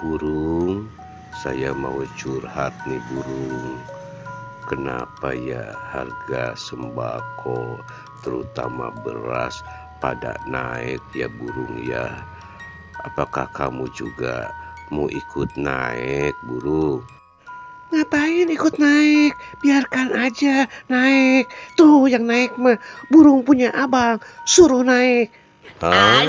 Burung, saya mau curhat nih burung. Kenapa ya harga sembako, terutama beras, pada naik ya burung ya? Apakah kamu juga mau ikut naik burung? Ngapain ikut naik? Biarkan aja naik. Tuh yang naik mah burung punya abang. Suruh naik. Hah?